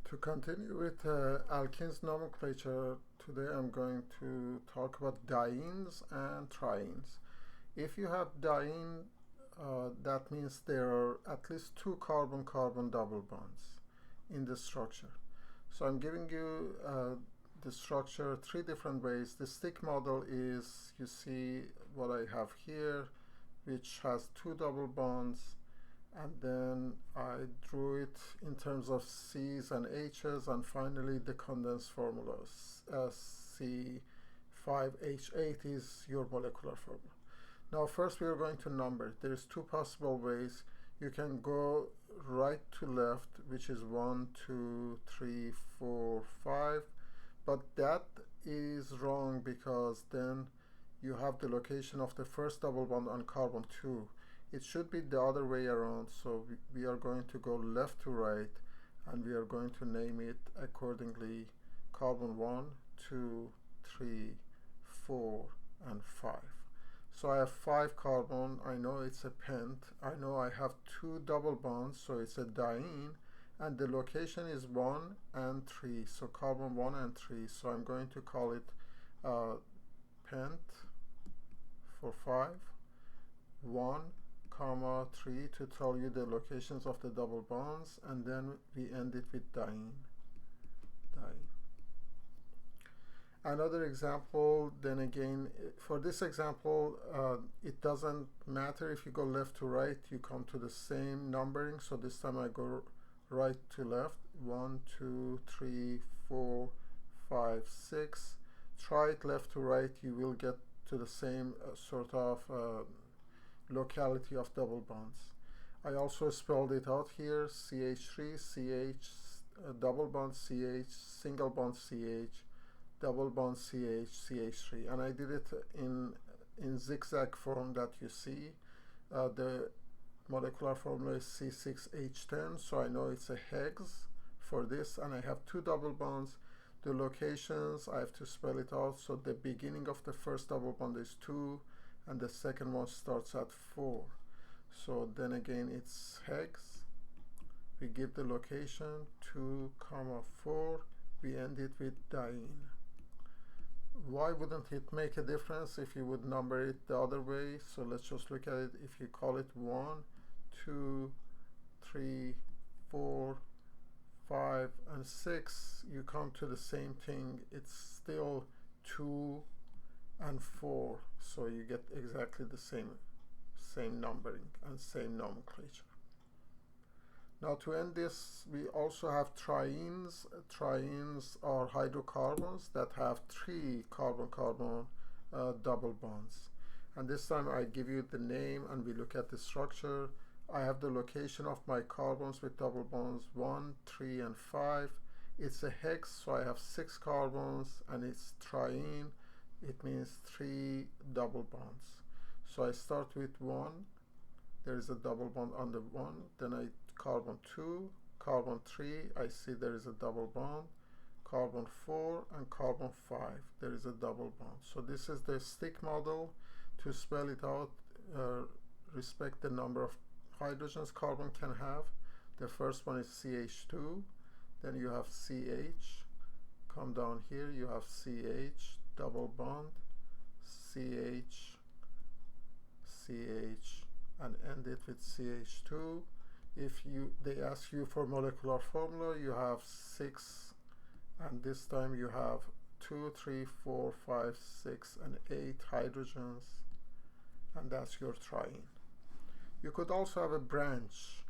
To continue with alkenes nomenclature, today I'm going to talk about dienes and trienes. If you have diene, that means there are at least two carbon-carbon double bonds in the structure. So I'm giving you the structure three different ways. The stick model is, you see what I have here, which has two double bonds, and then I drew it in terms of C's and H's, and finally the condensed formula C5H8 is your molecular formula. Now first we are going to number. There's two possible ways. You can go right to left, which is 1, 2, 3, 4, 5, but that is wrong because then you have the location of the first double bond on carbon 2. It should be the other way around, so we are going to go left to right, and we are going to name it accordingly: carbon 1, 2, 3, 4, and 5. So I have 5 carbon. I know it's a pent. I know I have 2 double bonds, so it's a diene, and the location is 1 and 3, so carbon 1 and 3. So I'm going to call it pent for 5, 1, comma 3 to tell you the locations of the double bonds, and then we end it with diene. Another example, then again, for this example, it doesn't matter if you go left to right, you come to the same numbering. So this time I go right to left: 1, 2, 3, 4, 5, 6. Try it left to right, you will get to the same sort of locality of double bonds. I also spelled it out here: CH3, CH, double bond CH, single bond CH, double bond CH, CH3, and I did it in zigzag form that you see. The molecular formula is C6H10, so I know it's a hex for this, and I have 2 double bonds. The locations, I have to spell it out. So the beginning of the first double bond is 2, and the second one starts at 4. So then again it's hex. We give the location 2, 4. We end it with diene. Why wouldn't it make a difference if you would number it the other way? So let's just look at it. If you call it 1, 2, 3, 4, 5, and 6, you come to the same thing. It's still 2 and 4, so you get exactly the same numbering and same nomenclature. Now to end this, we also have trienes. Trienes are hydrocarbons that have 3 carbon-carbon double bonds. And this time I give you the name and we look at the structure. I have the location of my carbons with double bonds 1, 3, and 5. It's a hex, so I have 6 carbons, and it's triene. It means 3 double bonds. So I start with 1. There is a double bond on the 1. Then I carbon 2, carbon 3. I see there is a double bond. Carbon 4 and carbon 5. There is a double bond. So this is the stick model. To spell it out, respect the number of hydrogens carbon can have. The first one is CH2. Then you have CH. Come down here, you have CH, double bond, CH, CH, and end it with CH2. If they ask you for molecular formula, you have 6, and this time you have 2, 3, 4, 5, 6, and 8 hydrogens, and that's your triene. You could also have a branch.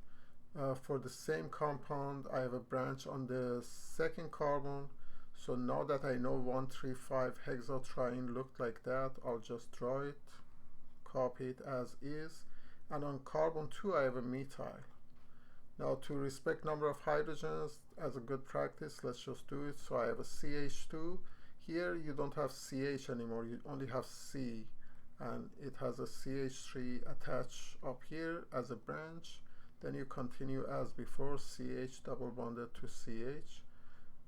For the same compound, I have a branch on the second carbon. So now that I know 1, 3, 5 hexatriene looked like that, I'll just draw it, copy it as is. And on carbon 2, I have a methyl. Now to respect number of hydrogens as a good practice, let's just do it. So I have a CH2. Here you don't have CH anymore, you only have C. And it has a CH3 attached up here as a branch. Then you continue as before: CH double bonded to CH,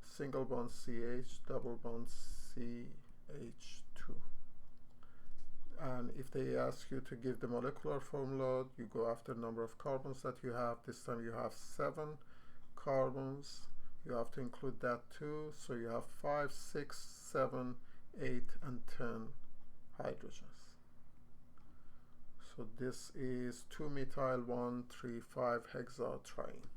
single bond CH, double bond CH2. And if they ask you to give the molecular formula, you go after number of carbons that you have. This time you have 7 carbons you have to include that too. So you have 5, 6, 7, 8, and 10 hydrogens. So this is 2-methyl 1,3,5 hexatriene.